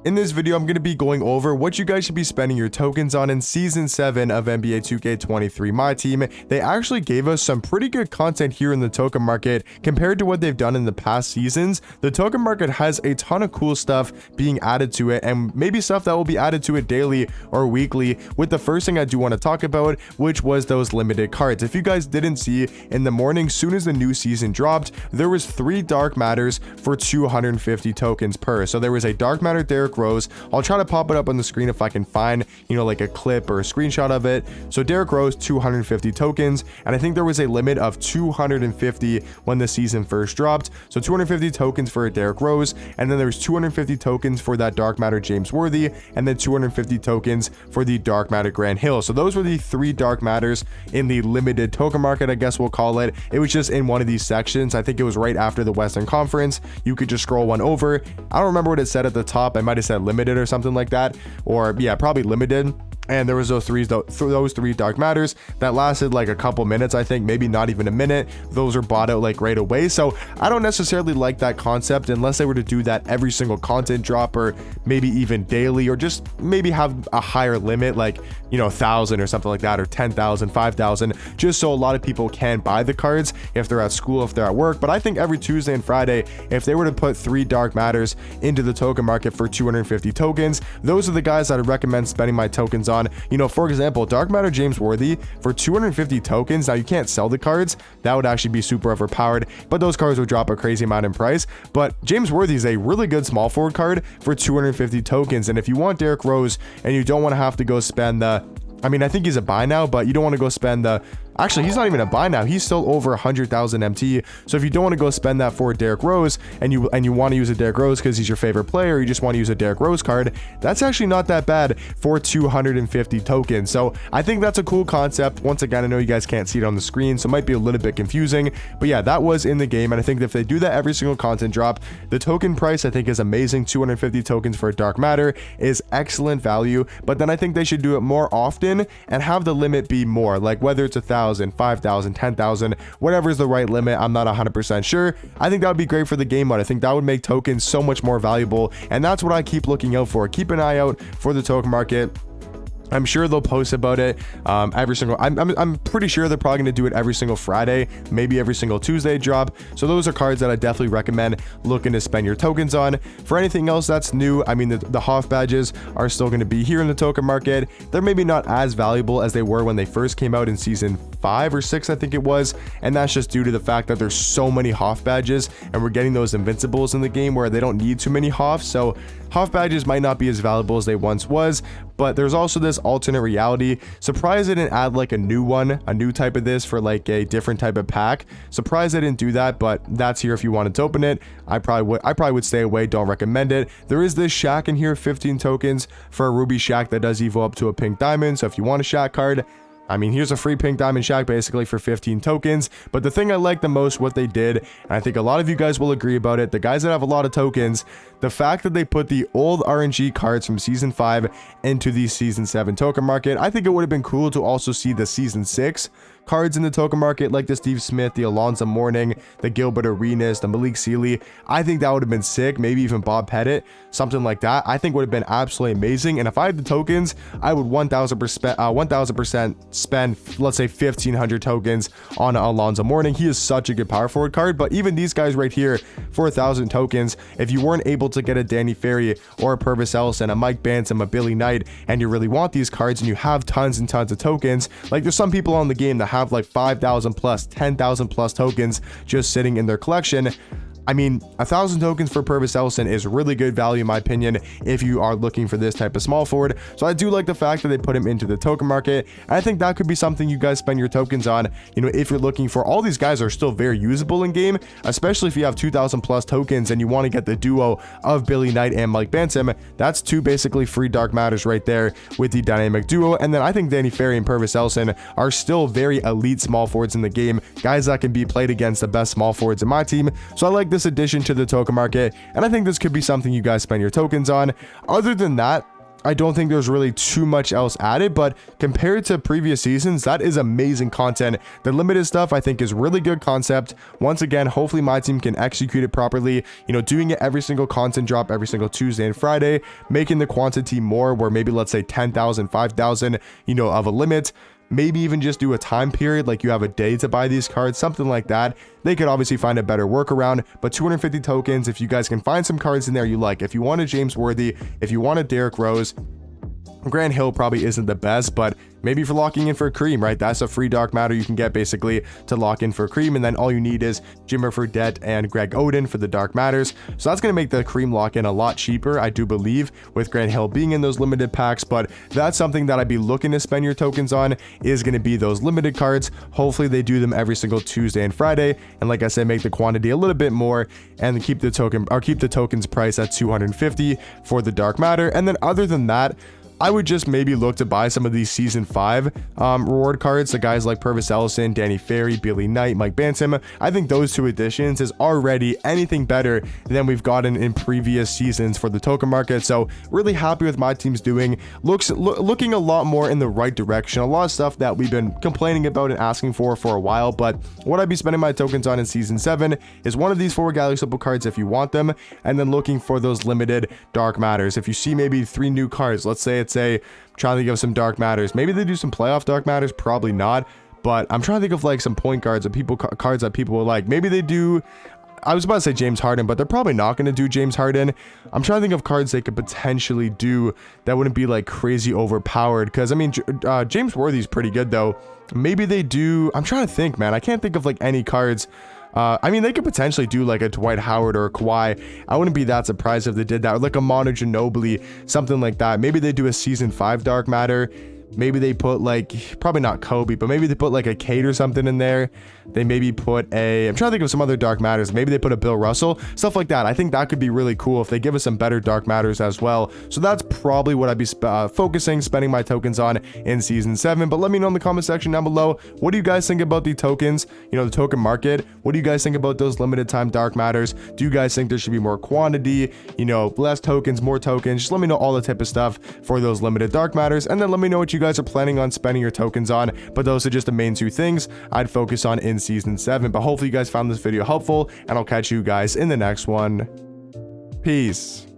In this video, I'm going to be going over what you guys should be spending your tokens on in Season 7 of NBA 2K23 Myteam. They actually gave us some pretty good content here in the token market compared to what they've done in the past seasons. The token market has a ton of cool stuff being added to it, and maybe stuff that will be added to it daily or weekly, with the first thing I do want to talk about, which was those limited cards. If you guys didn't see, in the morning, soon as the new season dropped, there was 3 Dark Matters for 250 tokens per. So there was a Dark Matter Derrick Rose. I'll try to pop it up on the screen if I can find, like a clip or a screenshot of it. So Derrick Rose, 250 tokens, and I think there was a limit of 250 when the season first dropped. So 250 tokens for a Derrick Rose, and then there's 250 tokens for that Dark Matter James Worthy, and then 250 tokens for the Dark Matter Grant Hill. So those were the 3 Dark Matters in the limited token market, I guess we'll call it. It was just in one of these sections. I think it was right after the Western Conference. You could just scroll one over. I don't remember what it said at the top. I might have said limited or something like that, or yeah, probably limited. And there was those three Dark Matters that lasted like a couple minutes, I think, maybe not even a minute. Those were bought out like right away. So I don't necessarily like that concept unless they were to do that every single content drop, or maybe even daily, or just maybe have a higher limit, like 1,000 or something like that, or 10,000, 5,000, just so a lot of people can buy the cards if they're at school, if they're at work. But I think every Tuesday and Friday, if they were to put 3 Dark Matters into the token market for 250 tokens, those are the guys that I recommend spending my tokens on. For example, Dark Matter James Worthy for 250 tokens. Now, you can't sell the cards. That would actually be super overpowered, but those cards would drop a crazy amount in price. But James Worthy is a really good small forward card for 250 tokens. And if you want Derrick Rose and you don't want to have to go spend the, I think he's a buy now, but you don't want to go spend the, actually, he's not even a buy now. He's still over 100,000 MT. So if you don't want to go spend that for Derrick Rose, and you want to use a Derrick Rose because he's your favorite player, you just want to use a Derrick Rose card, that's actually not that bad for 250 tokens. So I think that's a cool concept. Once again, I know you guys can't see it on the screen, so it might be a little bit confusing, but yeah, that was in the game. And I think that if they do that every single content drop, the token price I think is amazing. 250 tokens for a Dark Matter is excellent value, but then I think they should do it more often and have the limit be more, like whether it's 1,000, 5,000, 10,000, whatever is the right limit. I'm not 100% sure. I think that would be great for the game mode. I think that would make tokens so much more valuable, and that's what I keep looking out for. Keep an eye out for the token market. I'm sure they'll post about it every single, I'm pretty sure they're probably going to do it every single Friday, maybe every single Tuesday drop. So those are cards that I definitely recommend looking to spend your tokens on. For anything else that's new, the Hoff badges are still going to be here in the token market. They're maybe not as valuable as they were when they first came out in season 5 or 6, I think it was. And that's just due to the fact that there's so many Hoff badges, and we're getting those invincibles in the game where they don't need too many Hoffs. So Hoff badges might not be as valuable as they once was. But there's also this alternate reality. Surprised they didn't add like a new one, a new type of this for like a different type of pack. Surprised they didn't do that, but that's here if you wanted to open it. I probably would stay away. Don't recommend it. There is this Shaq in here, 15 tokens for a Ruby Shaq that does evo up to a pink diamond. So if you want a Shaq card, here's a free pink diamond Shaq basically for 15 tokens. But the thing I like the most, what they did, and I think a lot of you guys will agree about it, the guys that have a lot of tokens, the fact that they put the old RNG cards from season 5 into the season 7 token market. I think it would have been cool to also see the season 6 cards in the token market, like the Steve Smith, the Alonzo Mourning, the Gilbert Arenas, the Malik Sealy. I think that would have been sick. Maybe even Bob Pettit, something like that. I think would have been absolutely amazing. And if I had the tokens, I would 1000% spend, let's say 1,500 tokens on Alonzo Mourning. He is such a good power forward card. But even these guys right here for 1,000 tokens, if you weren't able to get a Danny Ferry or a Purvis Ellison, a Mike Bantam, a Billy Knight, and you really want these cards and you have tons and tons of tokens, like there's some people on the game that have like 5,000 plus, 10,000 plus tokens just sitting in their collection. 1,000 tokens for Purvis Ellison is really good value in my opinion if you are looking for this type of small forward. So I do like the fact that they put him into the token market. And I think that could be something you guys spend your tokens on. If you're looking for, all these guys are still very usable in game, especially if you have 2,000 plus tokens and you want to get the duo of Billy Knight and Mike Bantam. That's 2 basically free Dark Matters right there with the dynamic duo. And then I think Danny Ferry and Purvis Ellison are still very elite small forwards in the game, guys that can be played against the best small forwards in my team. So I like this addition to the token market, and I think this could be something you guys spend your tokens on. Other than that, I don't think there's really too much else added, but compared to previous seasons, that is amazing content. The limited stuff I think is really good concept. Once again, hopefully my team can execute it properly, you know, doing it every single content drop every single Tuesday and Friday, making the quantity more, where maybe let's say 10,000, 5,000, you know, of a limit. Maybe even just do a time period, like you have a day to buy these cards, something like that. They could obviously find a better workaround, but 250 tokens, if you guys can find some cards in there you like, if you want a James Worthy, if you want a Derrick Rose, Grant Hill probably isn't the best, but maybe for locking in for Cream, right? That's a free dark matter you can get basically to lock in for Cream, and then all you need is Jimmer Fredette and Greg Oden for the dark matters. So that's going to make the Cream lock in a lot cheaper, I do believe, with Grant Hill being in those limited packs, but that's something that I'd be looking to spend your tokens on, is going to be those limited cards. Hopefully they do them every single Tuesday and Friday, and like I said, make the quantity a little bit more and keep the tokens price at 250 for the dark matter. And then other than that, I would just maybe look to buy some of these season 5 reward cards, the guys like Purvis Ellison, Danny Ferry, Billy Knight, Mike Bantam. I think those 2 additions is already anything better than we've gotten in previous seasons for the token market. So really happy with my team's doing. Looking a lot more in the right direction. A lot of stuff that we've been complaining about and asking for a while, but what I'd be spending my tokens on in season 7 is one of these 4 Gallery Simple cards if you want them, and then looking for those limited dark matters. If you see maybe 3 new cards, let's say I'm trying to think of some dark matters. Maybe they do some playoff dark matters, probably not, but I'm trying to think of like some point guards that cards that people will like. Maybe they do. I was about to say James Harden, but they're probably not going to do James Harden. I'm trying to think of cards they could potentially do that wouldn't be like crazy overpowered, because I mean James Worthy's pretty good though. Maybe they do. I'm trying to think, man. I can't think of like any cards. I mean, they could potentially do like a Dwight Howard or a Kawhi. I wouldn't be that surprised if they did that, or like a Manu Ginobili, something like that. Maybe they do a season 5 dark matter. Maybe they put like, probably not Kobe, but maybe they put like a Kate or something in there. They maybe put I'm trying to think of some other dark matters. Maybe they put a Bill Russell, stuff like that. I think that could be really cool if they give us some better dark matters as well. So that's probably what I'd be spending my tokens on in season 7. But let me know in the comment section down below, what do you guys think about the tokens, you know, the token market? What do you guys think about those limited time dark matters? Do you guys think there should be more quantity, you know, less tokens, more tokens? Just let me know all the type of stuff for those limited dark matters, and then let me know what you guys are planning on spending your tokens on. But those are just the main 2 things I'd focus on in season 7. But hopefully you guys found this video helpful, and I'll catch you guys in the next one. Peace.